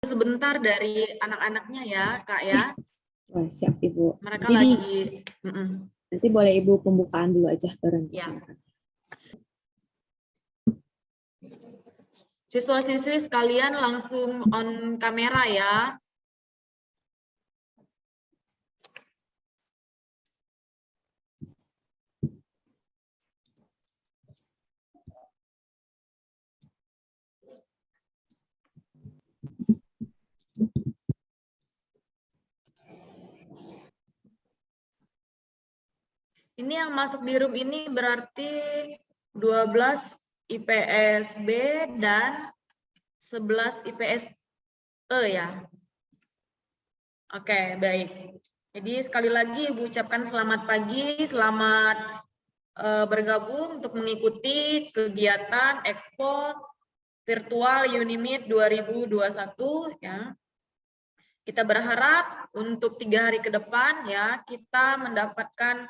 sebentar dari anak-anaknya ya, Kak ya. Oh, siap Ibu. Mereka Jadi lagi nanti boleh Ibu pembukaan dulu aja bareng ya. silakan. Siswa-siswi sekalian langsung on kamera ya. Ini yang masuk di room ini berarti 12 IPS B dan 11 IPS E ya. Oke, baik. Jadi sekali lagi Ibu ucapkan selamat pagi, selamat bergabung untuk mengikuti kegiatan Expo Virtual Unimid 2021 ya. Kita berharap untuk 3 hari ke depan ya kita mendapatkan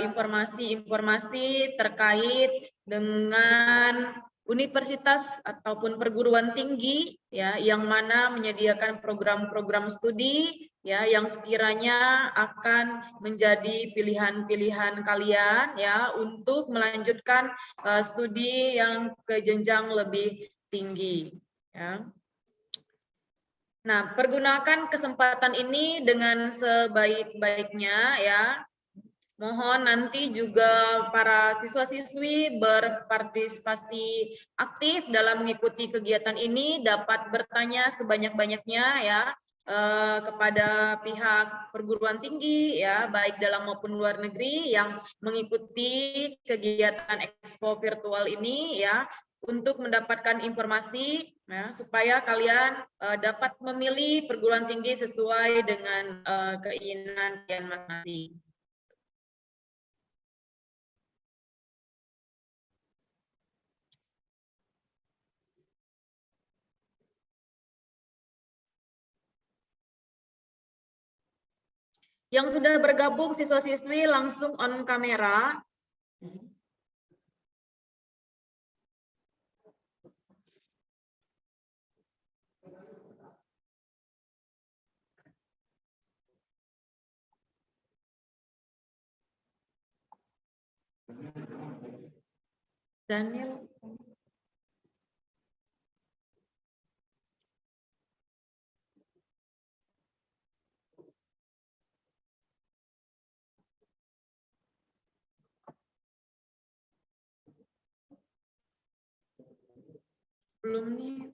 informasi-informasi terkait dengan universitas ataupun perguruan tinggi ya yang mana menyediakan program-program studi ya yang sekiranya akan menjadi pilihan-pilihan kalian ya untuk melanjutkan studi yang ke jenjang lebih tinggi ya. Nah, pergunakan kesempatan ini dengan sebaik-baiknya ya. Mohon nanti juga para siswa-siswi berpartisipasi aktif dalam mengikuti kegiatan ini, dapat bertanya sebanyak-banyaknya ya kepada pihak perguruan tinggi ya, baik dalam maupun luar negeri yang mengikuti kegiatan Expo virtual ini ya, untuk mendapatkan informasi ya, supaya kalian dapat memilih perguruan tinggi sesuai dengan keinginan kalian masing-masing. Yang sudah bergabung siswa-siswi langsung on kamera. Daniel. Belum nih.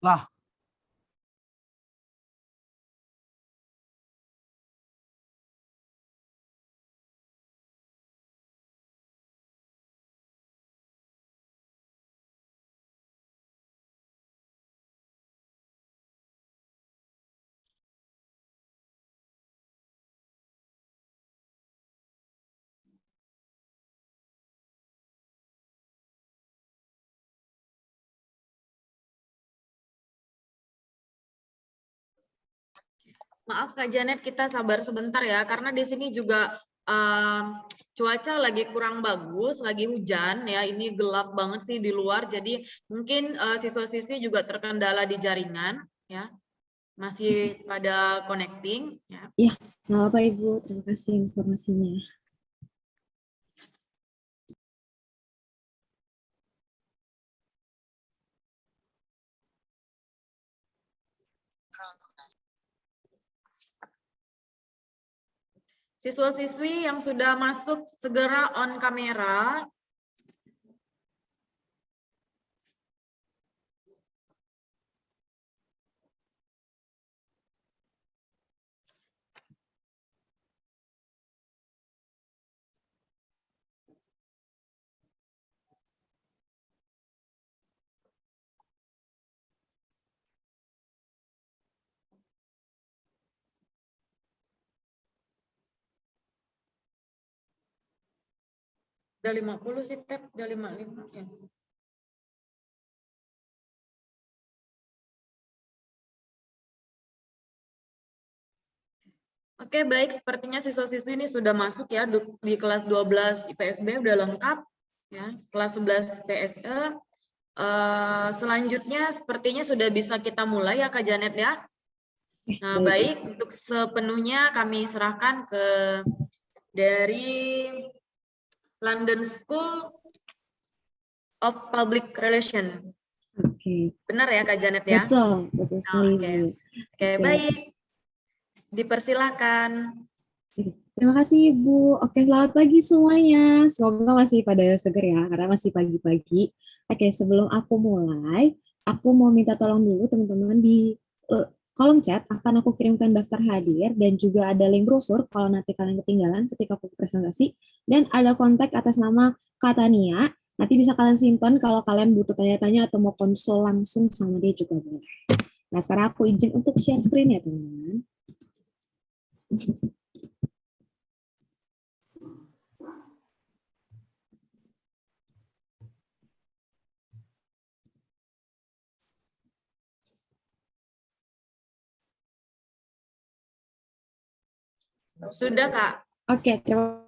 Lah. Maaf Kak Janet, kita sabar sebentar ya, karena di sini juga cuaca lagi kurang bagus, lagi hujan ya, ini gelap banget sih di luar, jadi mungkin siswa-siswi juga terkendala di jaringan ya, masih pada connecting ya. Iya, nggak apa-apa Ibu, terima kasih informasinya. Siswa-siswi yang sudah masuk segera on kamera. Udah 50 sih, Tep. Udah 55 ya. Oke, baik. Sepertinya siswa-siswi ini sudah masuk ya di kelas 12 IPSB, udah lengkap. Ya, kelas 11 PSE. Selanjutnya sepertinya sudah bisa kita mulai ya Kak Janet ya. Nah, baik. Untuk sepenuhnya kami serahkan ke dari London School of Public Relations. Oke. Benar ya Kak Janet ya? Betul sekali. Oke, baik. Dipersilakan. Terima kasih Ibu. Oke, selamat pagi semuanya. Semoga masih pada seger ya, karena masih pagi-pagi. Oke, sebelum aku mulai, aku mau minta tolong dulu teman-teman di kolom chat akan aku kirimkan daftar hadir dan juga ada link brosur kalau nanti kalian ketinggalan ketika aku presentasi, dan ada kontak atas nama Katania. Nanti bisa kalian simpan kalau kalian butuh tanya-tanya atau mau konsul langsung sama dia juga boleh. Nah, sekarang aku izin untuk share screen ya teman-teman. Sudah Kak. Oke, terima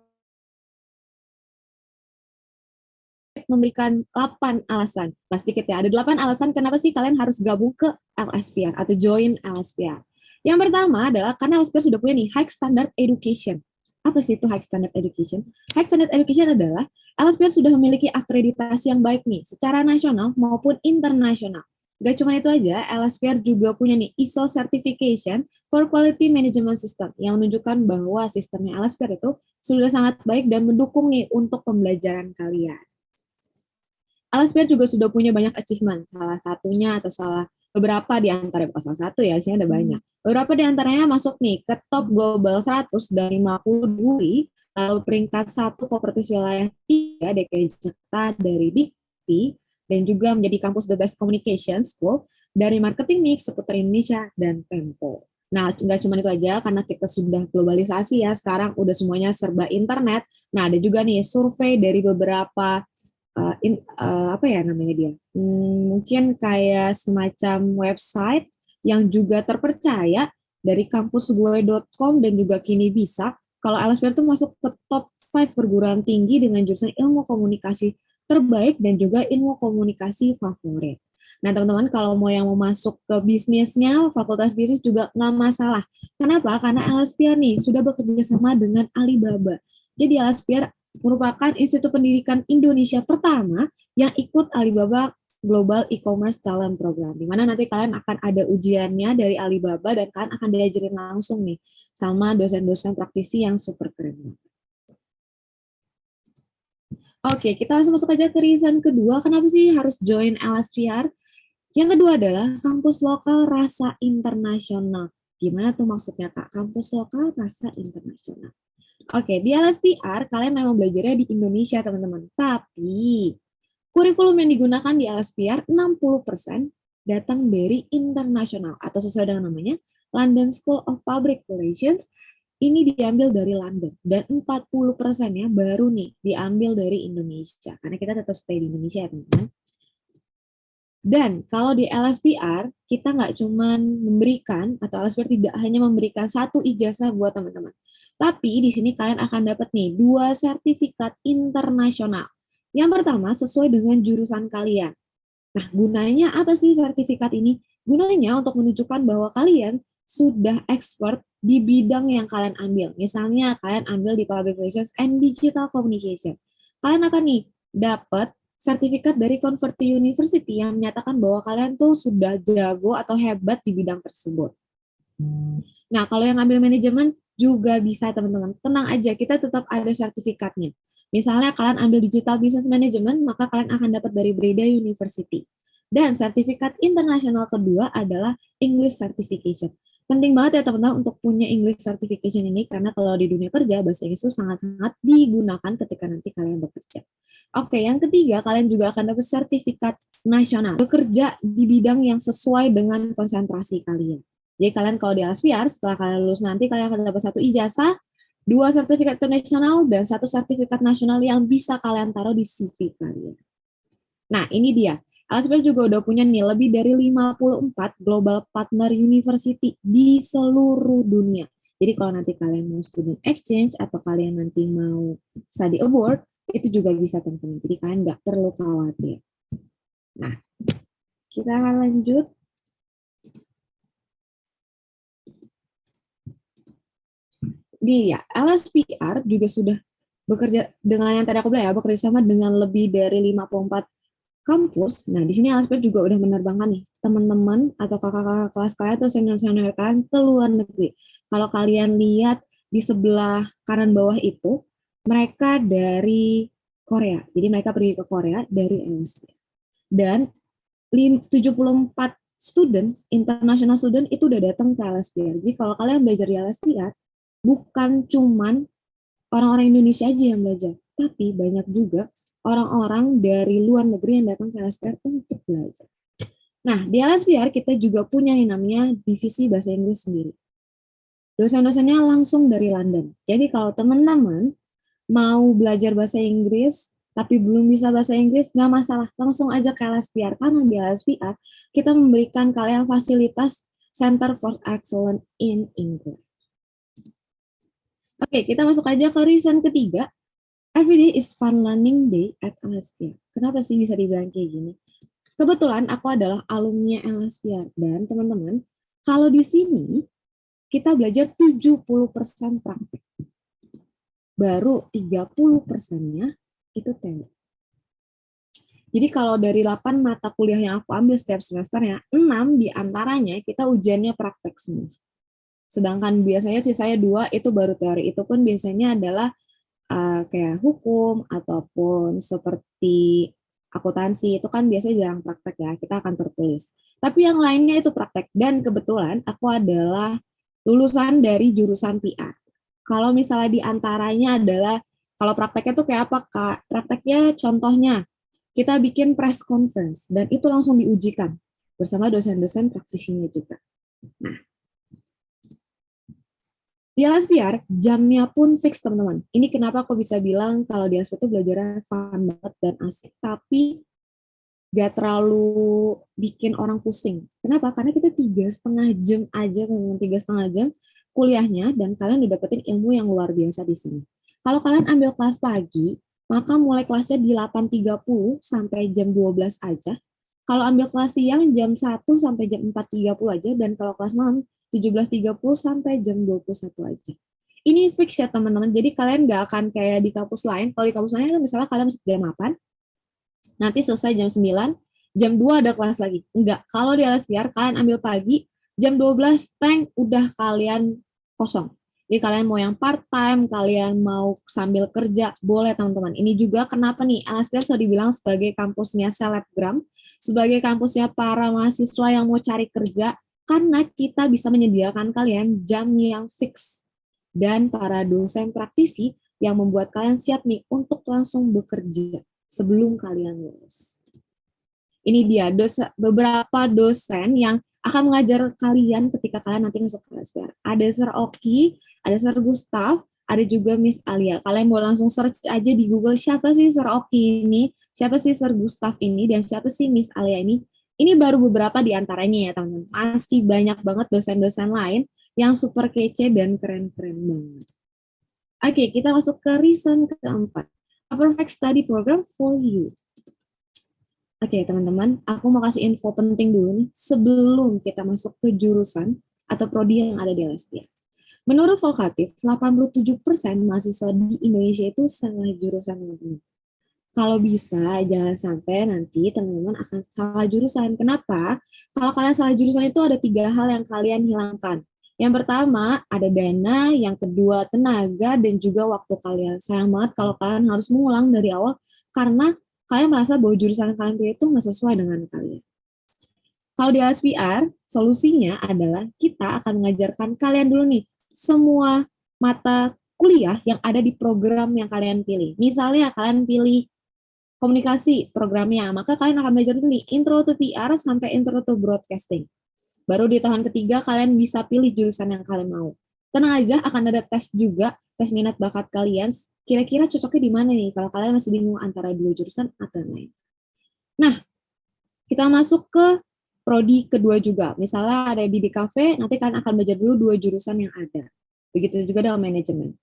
memberikan 8 alasan. Pas dikit ya, ada 8 alasan kenapa sih kalian harus gabung ke LSPR atau join LSPR. Yang pertama adalah karena LSPR sudah punya nih High Standard Education. Apa sih itu High Standard Education? High Standard Education adalah LSPR sudah memiliki akreditasi yang baik nih, secara nasional maupun internasional. Gak cuma itu aja, LSPR juga punya nih ISO Certification for Quality Management System yang menunjukkan bahwa sistemnya LSPR itu sudah sangat baik dan mendukung nih untuk pembelajaran kalian. LSPR juga sudah punya banyak achievement, salah satunya atau beberapa di antara, bukan salah satu ya, isinya ada banyak. Beberapa di antaranya masuk nih ke top global 100 dari 50 juri, lalu peringkat 1 Kooperatif Wilayah 3 DKI Jakarta dari Dikti, dan juga menjadi kampus The Best Communication School dari Marketing Mix seputar Indonesia dan Tempo. Nah, nggak cuma itu aja, karena kita sudah globalisasi ya, sekarang udah semuanya serba internet. Nah, ada juga nih survei dari beberapa apa ya namanya dia? Mungkin kayak semacam website yang juga terpercaya dari kampusgue.com dan juga Kini Bisa. Kalau LSPR itu masuk ke top 5 perguruan tinggi dengan jurusan ilmu komunikasi terbaik dan juga ilmu komunikasi favorit. Nah, teman-teman, kalau mau yang mau masuk ke bisnisnya, fakultas bisnis juga nggak masalah. Kenapa? Karena LSPR nih sudah bekerja sama dengan Alibaba. Jadi LSPR merupakan institut pendidikan Indonesia pertama yang ikut Alibaba Global E-commerce Talent Program, di mana nanti kalian akan ada ujiannya dari Alibaba dan kalian akan diajarin langsung nih sama dosen-dosen praktisi yang super keren. Oke, kita langsung masuk aja ke reason kedua, kenapa sih harus join LSPR? Yang kedua adalah kampus lokal rasa internasional. Gimana tuh maksudnya Kak? Kampus lokal rasa internasional. Oke, di LSPR kalian memang belajarnya di Indonesia, teman-teman. Tapi kurikulum yang digunakan di LSPR 60% datang dari internasional atau sesuai dengan namanya London School of Public Relations. Ini diambil dari London dan 40%-nya baru nih diambil dari Indonesia karena kita tetap stay di Indonesia ya, teman-teman. Dan kalau di LSPR, kita nggak cuma memberikan, atau LSPR tidak hanya memberikan satu ijazah buat teman-teman. Tapi di sini kalian akan dapat nih 2 sertifikat internasional. Yang pertama sesuai dengan jurusan kalian. Nah, gunanya apa sih sertifikat ini? Gunanya untuk menunjukkan bahwa kalian sudah expert di bidang yang kalian ambil. Misalnya kalian ambil di Public Relations and Digital Communication. Kalian akan nih dapat sertifikat dari Converti University yang menyatakan bahwa kalian tuh sudah jago atau hebat di bidang tersebut. Nah, kalau yang ambil manajemen juga bisa, teman-teman. Tenang aja, kita tetap ada sertifikatnya. Misalnya kalian ambil Digital Business Management, maka kalian akan dapat dari Breda University. Dan sertifikat internasional kedua adalah English Certification. Penting banget ya teman-teman untuk punya English Certification ini, karena kalau di dunia kerja, bahasa Inggris itu sangat-sangat digunakan ketika nanti kalian bekerja. Oke, yang ketiga, kalian juga akan dapat sertifikat nasional. Bekerja di bidang yang sesuai dengan konsentrasi kalian. Jadi kalian kalau di LSPR, setelah kalian lulus nanti, kalian akan dapat 1 ijazah, 2 sertifikat internasional, dan 1 sertifikat nasional yang bisa kalian taruh di CV kalian. Nah, ini dia. LSPR juga udah punya nih lebih dari 54 Global Partner University di seluruh dunia. Jadi kalau nanti kalian mau student exchange atau kalian nanti mau study abroad, itu juga bisa teman-teman. Jadi kalian nggak perlu khawatir. Nah, kita akan lanjut. Ya, LSPR juga sudah bekerja dengan yang tadi aku bilang ya, bekerja sama dengan lebih dari 54 kampus. Nah, di sini LSPR juga udah menerbangkan nih teman-teman atau kakak-kakak kelas kalian atau senior-senior kalian ke luar negeri. Kalau kalian lihat di sebelah kanan bawah itu, mereka dari Korea. Jadi mereka pergi ke Korea dari LSPR. Dan 74 student, international student itu udah datang ke LSPR. Jadi kalau kalian belajar di LSPR, bukan cuman orang-orang Indonesia aja yang belajar, tapi banyak juga orang-orang dari luar negeri yang datang ke LSPR untuk belajar. Nah, di LSPR kita juga punya yang namanya divisi bahasa Inggris sendiri. Dosen-dosennya langsung dari London. Jadi kalau teman-teman mau belajar bahasa Inggris, tapi belum bisa bahasa Inggris, nggak masalah. Langsung aja ke LSPR. Karena di LSPR, kita memberikan kalian fasilitas Center for Excellence in English. Oke, kita masuk aja ke reason ketiga. Every day is fun learning day at LSPR. Kenapa sih bisa dibilang kayak gini? Kebetulan aku adalah alumni LSPR. Dan teman-teman, kalau di sini kita belajar 70% praktek. Baru 30%-nya itu teori. Jadi kalau dari 8 mata kuliah yang aku ambil setiap semesternya, 6 diantaranya kita ujiannya praktek semua. Sedangkan biasanya sisanya 2 itu baru teori. Itu pun biasanya adalah kayak hukum ataupun seperti akuntansi. Itu kan biasanya jarang praktek ya, kita akan tertulis. Tapi yang lainnya itu praktek. Dan kebetulan aku adalah lulusan dari jurusan PR. Kalau misalnya diantaranya adalah, kalau prakteknya tuh kayak apa Kak? Prakteknya contohnya, kita bikin press conference, dan itu langsung diujikan bersama dosen-dosen praktisinya juga. Nah, di LSPR, jamnya pun fix, teman-teman. Ini kenapa aku bisa bilang kalau di LSPR itu belajarnya fun banget dan asik, tapi gak terlalu bikin orang pusing. Kenapa? Karena kita 3,5 jam aja, teman-teman, 3,5 jam kuliahnya, dan kalian udah dapetin ilmu yang luar biasa di sini. Kalau kalian ambil kelas pagi, maka mulai kelasnya di 8.30 sampai jam 12 aja. Kalau ambil kelas siang, jam 1 sampai jam 4.30 aja, dan kalau kelas malam, 17.30 sampai jam 21 aja. Ini fix ya teman-teman, jadi kalian nggak akan kayak di kampus lain. Kalau di kampus lain, misalnya kalian masuk jam 8, nanti selesai jam 9, jam 2 ada kelas lagi. Enggak, kalau di LSPR kalian ambil pagi, jam 12 tank udah kalian kosong. Jadi kalian mau yang part-time, kalian mau sambil kerja, boleh teman-teman. Ini juga kenapa nih, LSPR sudah dibilang sebagai kampusnya selebgram, sebagai kampusnya para mahasiswa yang mau cari kerja, karena kita bisa menyediakan kalian jam yang fix. Dan para dosen praktisi yang membuat kalian siap nih untuk langsung bekerja sebelum kalian lulus. Ini dia beberapa dosen yang akan mengajar kalian ketika kalian nanti masuk ke LSPR. Ada Sir Oki, ada Sir Gustav, ada juga Miss Alia. Kalian boleh langsung search aja di Google, siapa sih Sir Oki ini, siapa sih Sir Gustav ini, dan siapa sih Miss Alia ini. Ini baru beberapa di antaranya ya teman-teman. Masih banyak banget dosen-dosen lain yang super kece dan keren-keren banget. Oke, kita masuk ke reason keempat. A perfect study program for you. Oke, teman-teman, aku mau kasih info penting dulu nih sebelum kita masuk ke jurusan atau prodi yang ada di LSPR. Menurut Volkatif, 87% mahasiswa di Indonesia itu salah jurusan, teman-teman. Kalau bisa, jangan sampai nanti teman-teman akan salah jurusan. Kenapa? Kalau kalian salah jurusan itu ada 3 hal yang kalian hilangkan. Yang pertama, ada dana. Yang kedua, tenaga. Dan juga waktu kalian. Sayang banget kalau kalian harus mengulang dari awal karena kalian merasa bahwa jurusan kalian pilih itu nggak sesuai dengan kalian. Kalau di LSPR, solusinya adalah kita akan mengajarkan kalian dulu nih semua mata kuliah yang ada di program yang kalian pilih. Misalnya kalian pilih komunikasi programnya, maka kalian akan belajar dulu nih intro to PR sampai intro to broadcasting. Baru di tahun ketiga kalian bisa pilih jurusan yang kalian mau. Tenang aja, akan ada tes juga, tes minat bakat kalian. Kira-kira cocoknya di mana nih kalau kalian masih bingung antara 2 jurusan atau yang lain. Nah, kita masuk ke prodi kedua juga. Misalnya ada di DKV, nanti kalian akan belajar dulu 2 jurusan yang ada. Begitu juga dengan manajemen.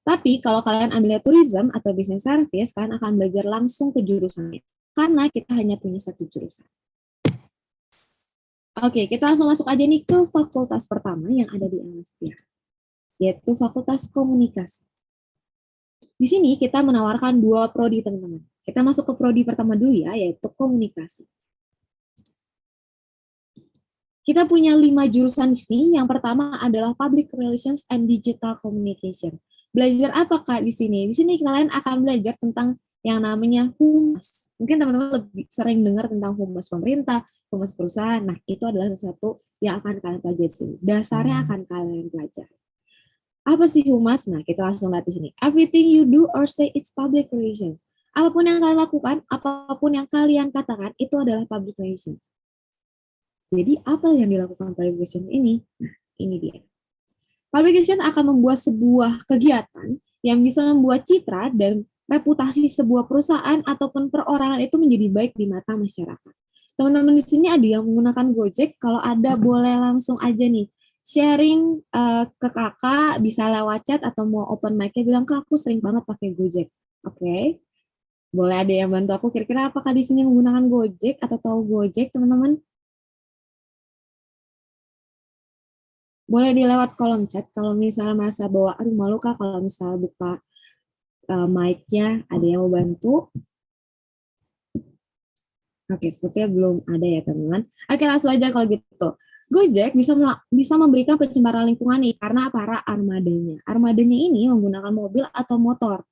Tapi kalau kalian ambilnya tourism atau business service, kalian akan belajar langsung ke jurusannya. Karena kita hanya punya satu jurusan. Oke, kita langsung masuk aja nih ke fakultas pertama yang ada di LSPR, yaitu Fakultas Komunikasi. Di sini kita menawarkan 2 prodi, teman-teman. Kita masuk ke prodi pertama dulu ya, yaitu Komunikasi. Kita punya 5 jurusan di sini. Yang pertama adalah Public Relations and Digital Communication. Belajar apa Kak di sini? Di sini kalian akan belajar tentang yang namanya humas. Mungkin teman-teman lebih sering dengar tentang humas pemerintah, humas perusahaan. Nah, itu adalah sesuatu yang akan kalian pelajari di sini. Dasarnya akan kalian pelajari. Apa sih humas? Nah, kita langsung lihat di sini. Everything you do or say it's public relations. Apapun yang kalian lakukan, apapun yang kalian katakan, itu adalah public relations. Jadi, apa yang dilakukan public relations ini? Nah, ini dia. Public relations akan membuat sebuah kegiatan yang bisa membuat citra dan reputasi sebuah perusahaan ataupun perorangan itu menjadi baik di mata masyarakat. Teman-teman di sini ada yang menggunakan Gojek, kalau ada boleh langsung aja nih sharing ke kakak, bisa lewat chat atau mau open mic-nya bilang, Kak, aku sering banget pakai Gojek. Oke. Boleh ada yang bantu aku, kira-kira apakah di sini menggunakan Gojek atau tahu Gojek, teman-teman? Boleh di lewat kolom chat, kalau misalnya merasa bahwa, aduh malu Kak, kalau misalnya buka mic-nya, ada yang mau bantu? Oke, sepertinya belum ada ya teman-teman. Oke, langsung aja kalau gitu. Gojek bisa memberikan pencemaran lingkungan nih, karena para armadanya. Armadanya ini menggunakan mobil atau motor.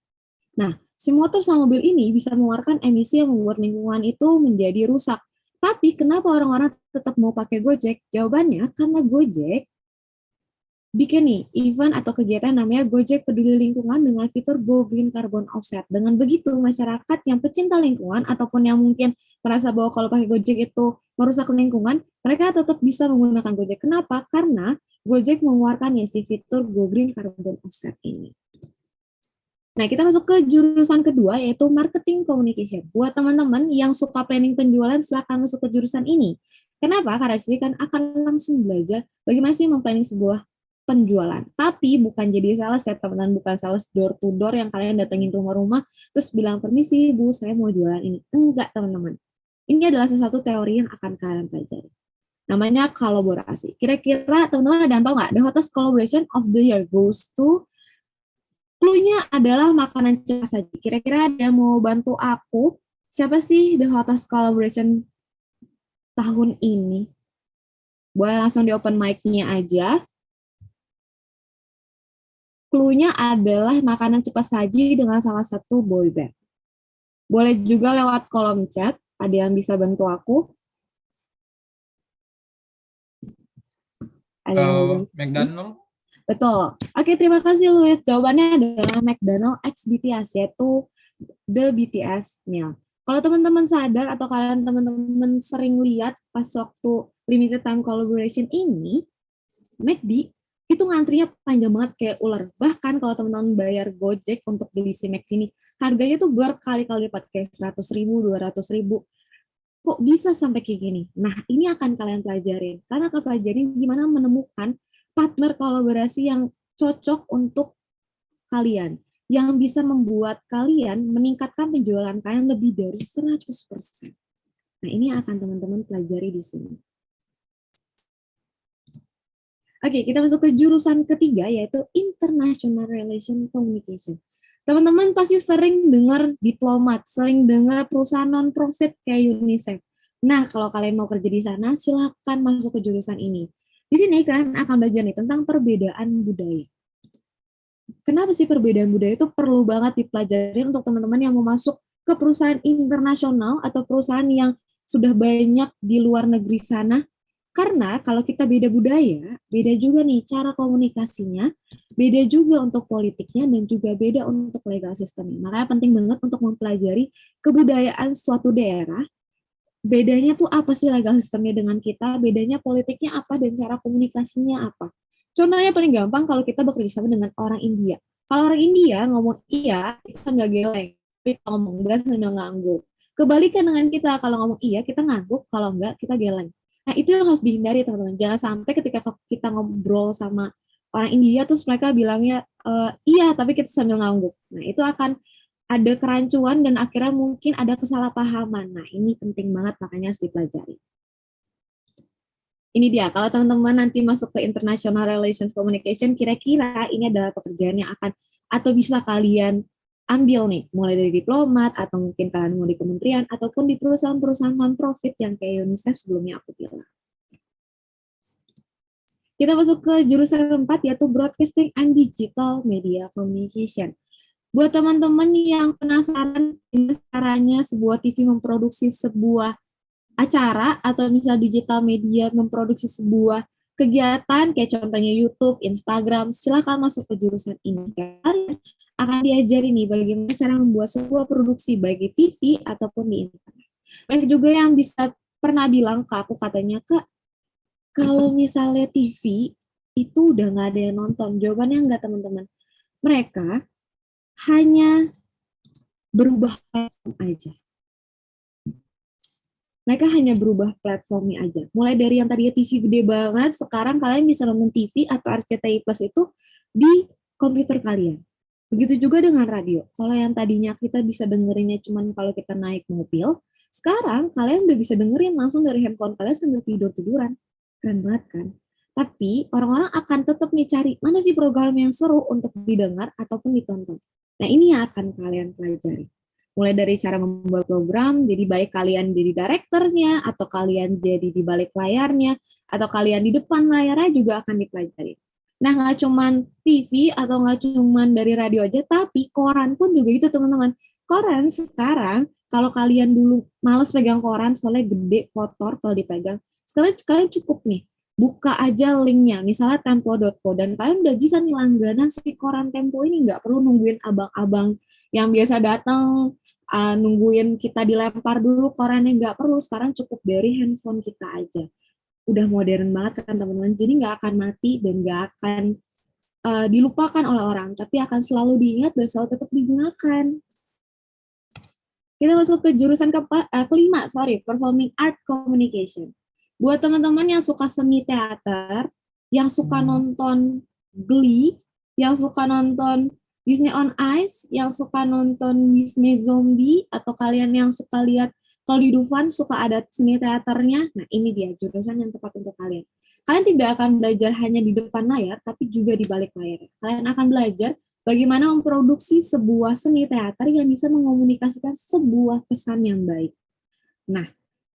Nah, si motor sama mobil ini bisa mengeluarkan emisi yang membuat lingkungan itu menjadi rusak. Tapi kenapa orang-orang tetap mau pakai Gojek? Jawabannya, karena Gojek bikin nih event atau kegiatan namanya Gojek Peduli Lingkungan dengan fitur Go Green Carbon Offset. Dengan begitu, masyarakat yang pecinta lingkungan ataupun yang mungkin merasa bahwa kalau pakai Gojek itu merusak lingkungan, mereka tetap bisa menggunakan Gojek. Kenapa? Karena Gojek mengeluarkan si fitur Go Green Carbon Offset ini. Nah, kita masuk ke jurusan kedua, yaitu Marketing Communication. Buat teman-teman yang suka planning penjualan, silakan masuk ke jurusan ini. Kenapa? Karena sini kan akan langsung belajar bagaimana sih memplanning sebuah penjualan. Tapi bukan jadi sales ya teman-teman, bukan sales door to door yang kalian datengin rumah-rumah terus bilang, permisi Bu, saya mau jualan ini. Enggak teman-teman. Ini adalah sesuatu teori yang akan kalian pelajari. Namanya kolaborasi. Kira-kira teman-teman ada yang tahu nggak? The hottest collaboration of the year goes to, clue-nya adalah makanan cepat saji. Kira-kira ada yang mau bantu aku? Siapa sih the hottest collaboration tahun ini? Boleh langsung di open mic-nya aja. Clue-nya adalah makanan cepat saji dengan salah satu boy band. Boleh juga lewat kolom chat. Ada yang bisa bantu aku? Ada yang mau bantu? McDonald. Betul. Oke, terima kasih Luis. Jawabannya adalah McDonald X BTS, yaitu The BTS meal. Kalau teman-teman sadar atau kalian teman-teman sering lihat pas waktu limited time collaboration ini, McD itu ngantrinya panjang banget kayak ular. Bahkan kalau teman-teman bayar Gojek untuk beli si McD ini, harganya tuh berkali-kali lipat, kayak 100.000, 200.000. Kok bisa sampai kayak gini? Nah, ini akan kalian pelajarin. Karena akan pelajarin gimana menemukan partner kolaborasi yang cocok untuk kalian, yang bisa membuat kalian meningkatkan penjualan kalian lebih dari 100%. Nah, ini akan teman-teman pelajari di sini. Oke, kita masuk ke jurusan ketiga, yaitu International Relation Communication. Teman-teman pasti sering dengar diplomat, sering dengar perusahaan non-profit kayak UNICEF. Nah, kalau kalian mau kerja di sana, silakan masuk ke jurusan ini. Di sini kalian akan belajar nih tentang perbedaan budaya. Kenapa sih perbedaan budaya itu perlu banget dipelajari untuk teman-teman yang mau masuk ke perusahaan internasional atau perusahaan yang sudah banyak di luar negeri sana? Karena kalau kita beda budaya, beda juga nih cara komunikasinya, beda juga untuk politiknya, dan juga beda untuk legal sistemnya. Makanya penting banget untuk mempelajari kebudayaan suatu daerah. Bedanya tuh apa sih legal sistemnya dengan kita, bedanya politiknya apa, dan cara komunikasinya apa. Contohnya paling gampang kalau kita bekerja sama dengan orang India. Kalau orang India ngomong iya, kita sambil geleng. Tapi kalau ngomong enggak sambil ngangguk. Kebalikan dengan kita, kalau ngomong iya, kita ngangguk, kalau enggak, kita geleng. Nah, itu yang harus dihindari, teman-teman. Jangan sampai ketika kita ngobrol sama orang India terus mereka bilangnya iya tapi kita sambil ngangguk. Nah itu akan ada kerancuan dan akhirnya mungkin ada kesalahpahaman. Nah ini penting banget makanya harus dipelajari. Ini dia, kalau teman-teman nanti masuk ke International Relations Communication, kira-kira ini adalah pekerjaan yang akan atau bisa kalian ambil nih, mulai dari diplomat, atau mungkin kalian mau di kementerian, ataupun di perusahaan-perusahaan non-profit yang kayak UNICEF sebelumnya aku bilang. Kita masuk ke jurusan keempat, yaitu Broadcasting and Digital Media Communication. Buat teman-teman yang penasaran gimana caranya sebuah TV memproduksi sebuah acara atau misal digital media memproduksi sebuah kegiatan kayak contohnya YouTube, Instagram, silakan masuk ke jurusan ini. Kalian akan diajari nih bagaimana cara membuat sebuah produksi baik di TV ataupun di internet. Banyak juga yang bisa pernah bilang ke aku katanya, Kak, kalau misalnya TV itu udah nggak ada yang nonton. Jawabannya enggak teman-teman. Mereka hanya berubah platform aja. Mereka hanya berubah platformnya aja. Mulai dari yang tadinya TV gede banget, sekarang kalian bisa nonton TV atau RCTI Plus itu di komputer kalian. Begitu juga dengan radio. Kalau yang tadinya kita bisa dengerinnya cuman kalau kita naik mobil, sekarang kalian udah bisa dengerin langsung dari handphone kalian sambil tidur-tiduran. Keren banget kan? Tapi orang-orang akan tetap nih cari mana sih program yang seru untuk didengar ataupun ditonton. Nah ini yang akan kalian pelajari. Mulai dari cara membuat program, jadi baik kalian jadi direkturnya, atau kalian jadi di balik layarnya, atau kalian di depan layarnya juga akan dipelajari. Nah, nggak cuman TV atau nggak cuman dari radio aja, tapi koran pun juga gitu teman-teman. Koran sekarang, kalau kalian dulu males pegang koran, soalnya gede, kotor kalau dipegang, sekarang kalian cukup nih, buka aja linknya, misalnya tempo.co, dan kalian udah bisa nih langganan si koran Tempo ini, nggak perlu nungguin abang-abang yang biasa datang nungguin kita dilempar dulu korannya, nggak perlu, sekarang cukup dari handphone kita aja. Udah modern banget kan teman-teman, jadi nggak akan mati dan nggak akan dilupakan oleh orang, tapi akan selalu diingat dan selalu tetap digunakan. Kita masuk ke jurusan kelima, Performing Art Communication. Buat teman-teman yang suka seni teater, yang suka nonton Glee, yang suka nonton Disney on Ice, yang suka nonton Disney Zombie, atau kalian yang suka lihat kalau di Dufan suka ada seni teaternya, nah ini dia jurusan yang tepat untuk kalian. Kalian tidak akan belajar hanya di depan layar, tapi juga di balik layar. Kalian akan belajar bagaimana memproduksi sebuah seni teater yang bisa mengomunikasikan sebuah pesan yang baik. Nah,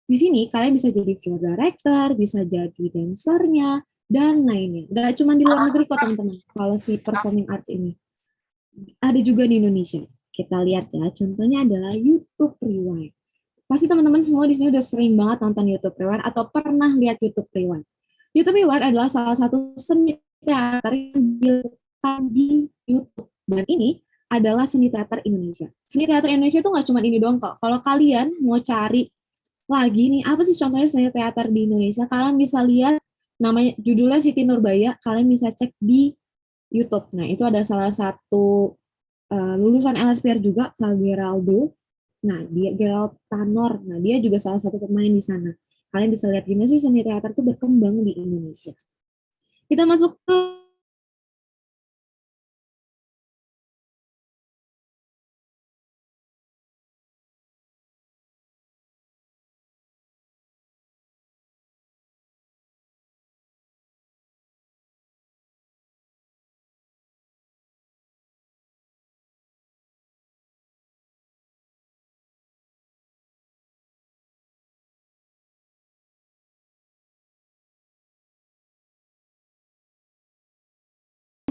di sini kalian bisa jadi floor director, bisa jadi dancernya, dan lainnya. Gak cuma di luar negeri kok teman-teman, kalau si performing arts ini. Ada juga di Indonesia. Kita lihat ya, contohnya adalah YouTube Rewind. Pasti teman-teman semua di sini udah sering banget nonton YouTube Rewind atau pernah lihat YouTube Rewind. YouTube Rewind adalah salah satu seni teater yang dilakukan di YouTube. Dan ini adalah seni teater Indonesia. Seni teater Indonesia itu nggak cuma ini doang kok. Kalau kalian mau cari lagi nih, apa sih contohnya seni teater di Indonesia, kalian bisa lihat namanya, judulnya Siti Nurbaya, kalian bisa cek di YouTube. Nah, itu ada salah satu lulusan LSPR juga, Kak Geraldo. Nah, dia Gerald Tanor. Nah, dia juga salah satu pemain di sana. Kalian bisa lihat gimana sih seni teater itu berkembang di Indonesia. Kita masuk ke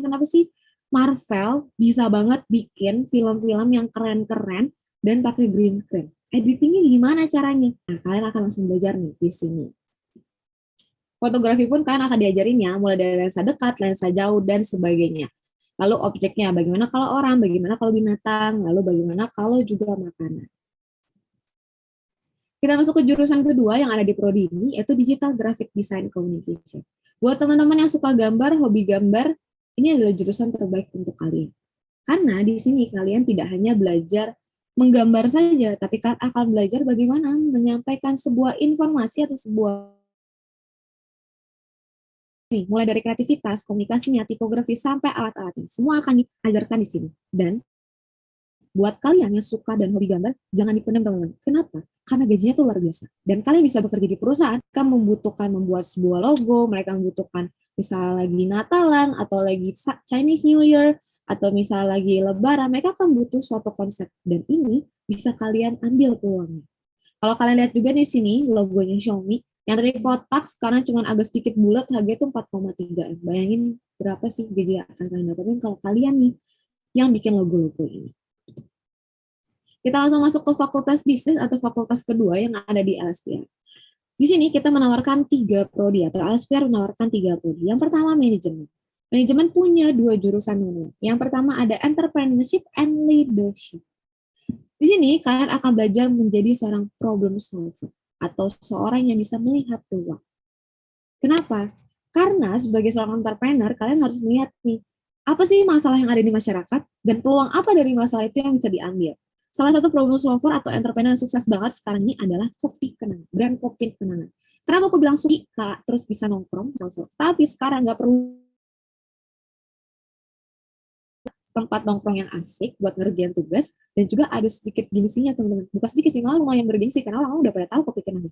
kenapa sih Marvel bisa banget bikin film-film yang keren-keren dan pakai green screen. Editingnya gimana caranya? Nah, kalian akan langsung belajar nih di sini. Fotografi pun kalian akan diajarinnya, mulai dari lensa dekat, lensa jauh, dan sebagainya. Lalu objeknya, bagaimana kalau orang, bagaimana kalau binatang, lalu bagaimana kalau juga makanan. Kita masuk ke jurusan kedua yang ada di Prodi ini, yaitu Digital Graphic Design Communication. Buat teman-teman yang suka gambar, hobi gambar, ini adalah jurusan terbaik untuk kalian. Karena di sini kalian tidak hanya belajar menggambar saja, tapi kalian akan belajar bagaimana menyampaikan sebuah informasi atau sebuah nih, mulai dari kreativitas, komunikasinya, tipografi, sampai alat-alatnya. Semua akan diajarkan di sini. Dan buat kalian yang suka dan hobi gambar, jangan dipendam teman-teman. Kenapa? Karena gajinya tuh luar biasa. Dan kalian bisa bekerja di perusahaan, mereka membutuhkan membuat sebuah logo, mereka membutuhkan misal lagi Natalan, atau lagi Chinese New Year, atau misal lagi Lebaran, mereka akan butuh suatu konsep. Dan ini bisa kalian ambil peluangnya. Kalau kalian lihat juga di sini, logonya Xiaomi, yang tadi kotak sekarang cuma agak sedikit bulat, harganya itu 4,3 M. Bayangin berapa sih gaji yang akan kalian dapetin kalau kalian nih yang bikin logo-logo ini. Kita langsung masuk ke fakultas bisnis atau fakultas kedua yang ada di LSPR. Di sini kita menawarkan 3 prodi atau LSPR menawarkan 3 prodi. Yang pertama manajemen. Manajemen punya 2 jurusan. Yang pertama ada entrepreneurship and leadership. Di sini kalian akan belajar menjadi seorang problem solver atau seorang yang bisa melihat peluang. Kenapa? Karena sebagai seorang entrepreneur kalian harus melihat nih, apa sih masalah yang ada di masyarakat dan peluang apa dari masalah itu yang bisa diambil. Salah satu problem solver atau entrepreneur yang sukses banget sekarang ini adalah kopi kenangan, brand kopi kenangan. Kenapa aku bilang suka terus bisa nongkrong, tapi sekarang nggak perlu tempat nongkrong yang asik buat ngerjain tugas, dan juga ada sedikit gengsinya teman-teman. Bukan sedikit sih, malah lumayan bergengsi karena orang udah pada tahu kopi kenangan.